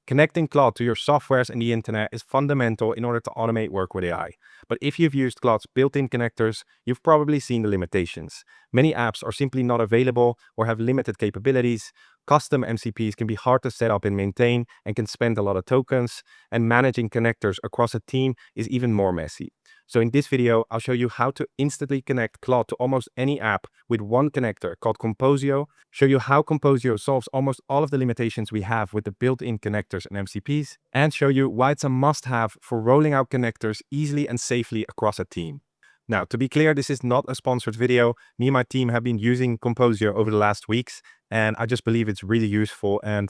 Connecting Claude to your softwares and the internet is fundamental in order to automate work with AI. But if you've used Claude's built-in connectors, you've probably seen the limitations. Many apps are simply not available or have limited capabilities. Custom MCPs can be hard to set up and maintain and can spend a lot of tokens, and managing connectors across a team is even more messy. So in this video, I'll show you how to instantly connect Claude to almost any app with one connector called Composio, show you how Composio solves almost all of the limitations we have with the built-in connectors and MCPs, and show you why it's a must-have for rolling out connectors easily and safely across a team. Now, to be clear, this is not a sponsored video. Me and my team have been using Composio over the last weeks, and I just believe it's really useful, and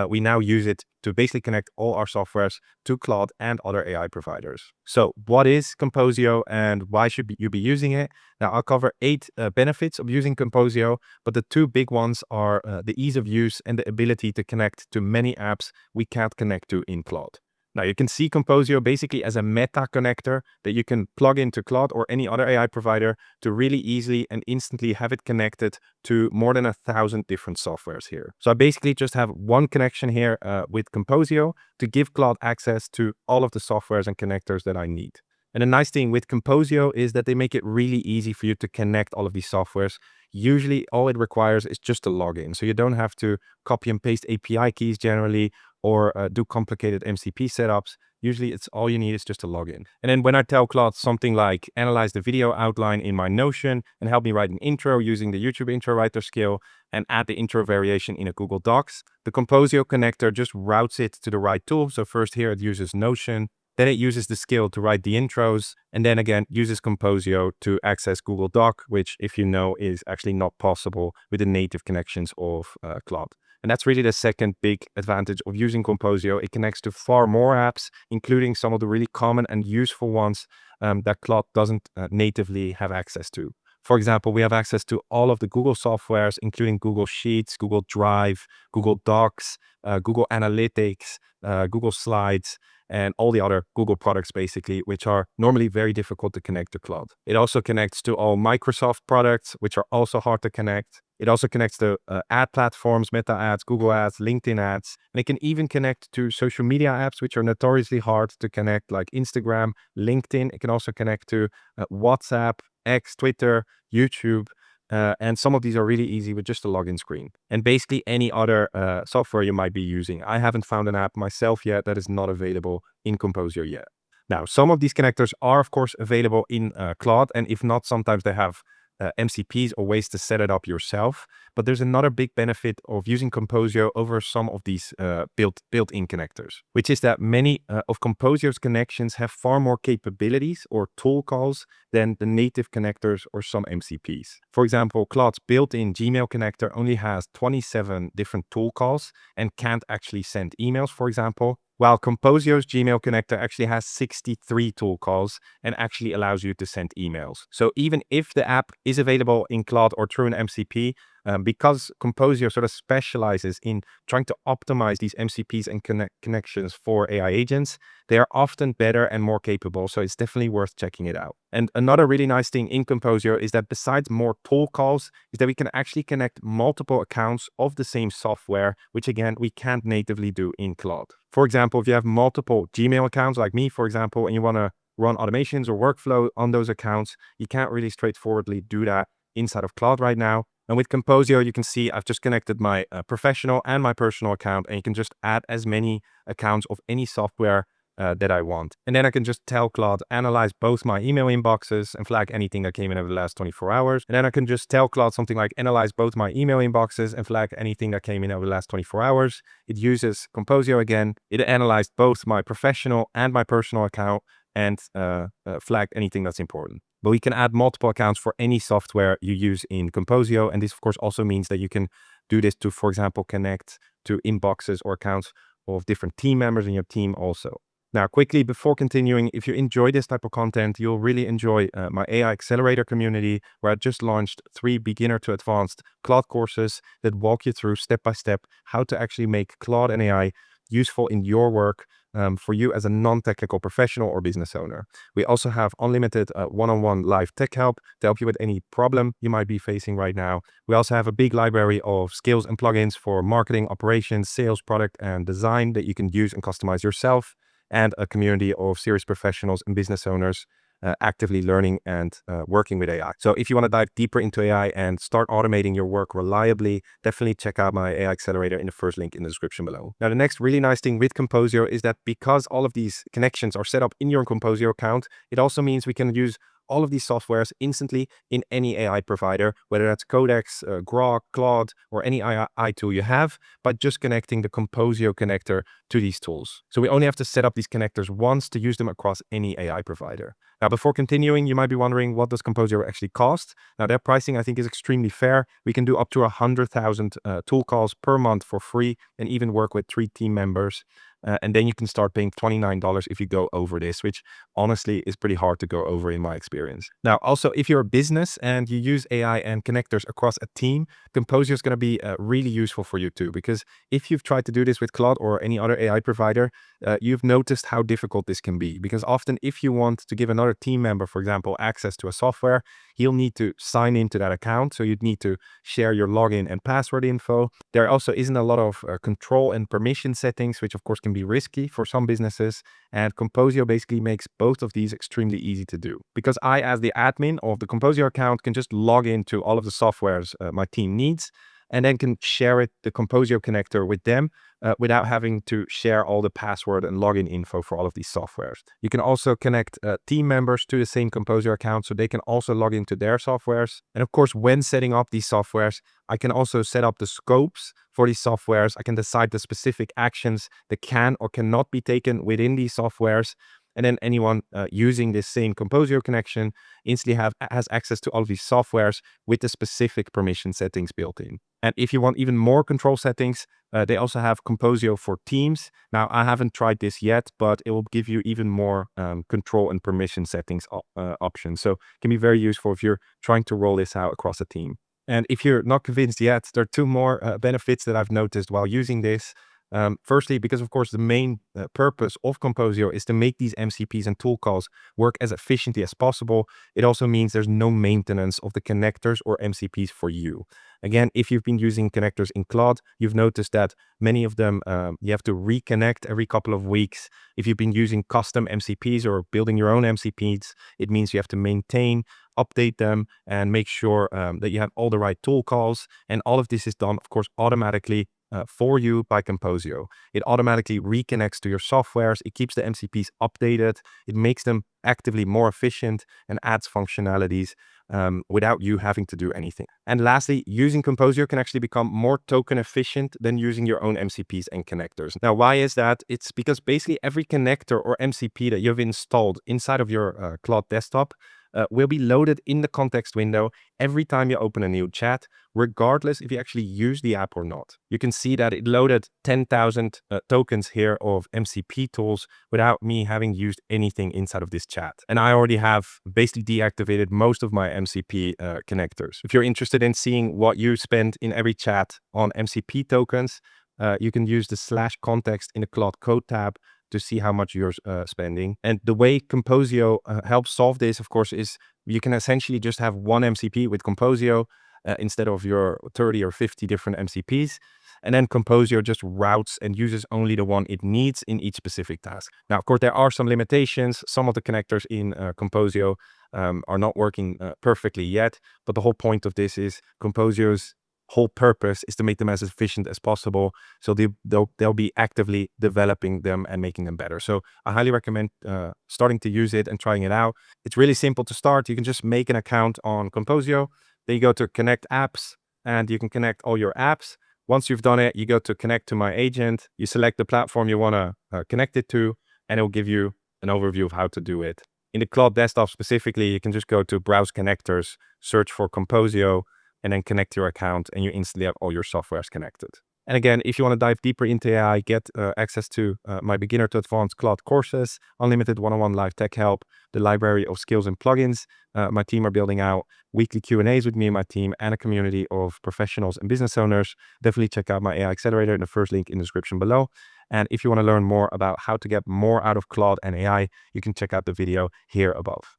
we now use it to basically connect all our softwares to Claude and other AI providers. So what is Composio and why should you be using it? Now, I'll cover 8 benefits of using Composio, but the 2 big ones are the ease of use and the ability to connect to many apps we can't connect to in Claude. Now, you can see Composio basically as a meta connector that you can plug into Claude or any other AI provider to really easily and instantly have it connected to more than 1,000 different softwares here. So I basically just have one connection here with Composio to give Claude access to all of the softwares and connectors that I need. And the nice thing with Composio is that they make it really easy for you to connect all of these softwares. Usually all it requires is just a login. So you don't have to copy and paste API keys generally or do complicated MCP setups. Usually it's all you need is just a login. And then when I tell Claude something like analyze the video outline in my Notion and help me write an intro using the YouTube intro writer skill and add the intro variation in a Google Docs, the Composio connector just routes it to the right tool. So first here it uses Notion, then it uses the skill to write the intros, and then again uses Composio to access Google Doc, which, if you know, is actually not possible with the native connections of Claude. And that's really the second big advantage of using Composio. It connects to far more apps, including some of the really common and useful ones that Claude doesn't natively have access to. For example, we have access to all of the Google softwares, including Google Sheets, Google Drive, Google Docs, Google Analytics, Google Slides, and all the other Google products basically, which are normally very difficult to connect to Claude. It also connects to all Microsoft products, which are also hard to connect. It also connects to ad platforms, Meta ads, Google ads, LinkedIn ads, and it can even connect to social media apps, which are notoriously hard to connect, like Instagram, LinkedIn. It can also connect to WhatsApp, X, Twitter, YouTube, and some of these are really easy with just a login screen. And basically any other software you might be using. I haven't found an app myself yet that is not available in Composio yet. Now, some of these connectors are, of course, available in Claude, and if not, sometimes they have MCPs or ways to set it up yourself. But there's another big benefit of using Composio over some of these built-in connectors, which is that many of Composio's connections have far more capabilities or tool calls than the native connectors or some MCPs. For example, Claude's built-in Gmail connector only has 27 different tool calls and can't actually send emails, for example, while Composio's Gmail connector actually has 63 tool calls and actually allows you to send emails. So even if the app is available in Claude or through an MCP, because Composio sort of specializes in trying to optimize these MCPs and connections for AI agents, they are often better and more capable. So it's definitely worth checking it out. And another really nice thing in Composio is that besides more tool calls, is that we can actually connect multiple accounts of the same software, which again, we can't natively do in Claude. For example, if you have multiple Gmail accounts like me, for example, and you want to run automations or workflow on those accounts, you can't really straightforwardly do that inside of Claude right now. And with Composio, you can see I've just connected my professional and my personal account, and you can just add as many accounts of any software that I want. And then I can just tell Claude, analyze both my email inboxes and flag anything that came in over the last 24 hours. And then I can just tell Claude something like analyze both my email inboxes and flag anything that came in over the last 24 hours. It uses Composio again. It analyzed both my professional and my personal account and flag anything that's important. But we can add multiple accounts for any software you use in Composio. And this, of course, also means that you can do this to, for example, connect to inboxes or accounts of different team members in your team also. Now, quickly, before continuing, if you enjoy this type of content, you'll really enjoy my AI Accelerator community, where I just launched 3 beginner to advanced Claude courses that walk you through step by step how to actually make Claude and AI useful in your work for you as a non-technical professional or business owner. We also have unlimited one-on-one live tech help to help you with any problem you might be facing right now. We also have a big library of skills and plugins for marketing, operations, sales, product, and design that you can use and customize yourself, and a community of serious professionals and business owners actively learning and working with AI. So if you want to dive deeper into AI and start automating your work reliably, definitely check out my AI Accelerator in the first link in the description below. Now, the next really nice thing with Composio is that because all of these connections are set up in your Composio account, it also means we can use all of these softwares instantly in any AI provider, whether that's Codex, Grok, Claude, or any AI tool you have, by just connecting the Composio connector to these tools. So we only have to set up these connectors once to use them across any AI provider. Now, before continuing, you might be wondering, what does Composio actually cost? Now, their pricing, I think, is extremely fair. We can do up to 100,000 tool calls per month for free and even work with 3 team members. And then you can start paying $29 if you go over this, which honestly is pretty hard to go over in my experience. Now, also, if you're a business and you use AI and connectors across a team, Composio is going to be really useful for you too, because if you've tried to do this with Claude or any other AI provider, you've noticed how difficult this can be. Because often if you want to give another team member, for example, access to a software, he'll need to sign into that account. So you'd need to share your login and password info. There also isn't a lot of control and permission settings, which of course can be risky for some businesses. And Composio basically makes both of these extremely easy to do. Because I, as the admin of the Composio account, can just log into all of the softwares my team needs, and then can share the Composio connector with them without having to share all the password and login info for all of these softwares. You can also connect team members to the same Composio account so they can also log into their softwares. And of course, when setting up these softwares, I can also set up the scopes for these softwares. I can decide the specific actions that can or cannot be taken within these softwares. And then anyone using this same Composio connection instantly has access to all of these softwares with the specific permission settings built in. And if you want even more control settings, they also have Composio for Teams. Now, I haven't tried this yet, but it will give you even more control and permission settings options. So it can be very useful if you're trying to roll this out across a team. And if you're not convinced yet, there are 2 more benefits that I've noticed while using this. Firstly, because of course the main purpose of Composio is to make these MCPs and tool calls work as efficiently as possible. It also means there's no maintenance of the connectors or MCPs for you. Again, if you've been using connectors in Claude, you've noticed that many of them you have to reconnect every couple of weeks. If you've been using custom MCPs or building your own MCPs, it means you have to maintain, update them, and make sure that you have all the right tool calls. And all of this is done, of course, automatically for you by Composio. It automatically reconnects to your softwares. It keeps the MCPs updated. It makes them actively more efficient and adds functionalities without you having to do anything. And lastly, using Composio can actually become more token efficient than using your own MCPs and connectors. Now, why is that? It's because basically every connector or MCP that you've installed inside of your Claude desktop will be loaded in the context window every time you open a new chat, regardless if you actually use the app or not. You can see that it loaded 10,000 tokens here of MCP tools without me having used anything inside of this chat. And I already have basically deactivated most of my MCP connectors. If you're interested in seeing what you spend in every chat on MCP tokens, you can use the /context in the Claude Code tab to see how much you're spending. And the way Composio helps solve this, of course, is you can essentially just have one MCP with Composio instead of your 30 or 50 different MCPs. And then Composio just routes and uses only the one it needs in each specific task. Now, of course, there are some limitations. Some of the connectors in Composio are not working perfectly yet. But the whole point of this is Composio's whole purpose is to make them as efficient as possible. So they'll be actively developing them and making them better. So I highly recommend starting to use it and trying it out. It's really simple to start. You can just make an account on Composio. Then you go to connect apps and you can connect all your apps. Once you've done it, you go to connect to my agent. You select the platform you want to connect it to, and it will give you an overview of how to do it. In the Claude desktop specifically, you can just go to browse connectors, search for Composio, and then connect your account, and you instantly have all your softwares connected. And again, if you want to dive deeper into AI, get access to my beginner to advanced Claude courses, unlimited one-on-one live tech help, the library of skills and plugins. My team are building out weekly Q&As with me and my team, and a community of professionals and business owners. Definitely check out my AI Accelerator in the first link in the description below. And if you want to learn more about how to get more out of Claude and AI, you can check out the video here above.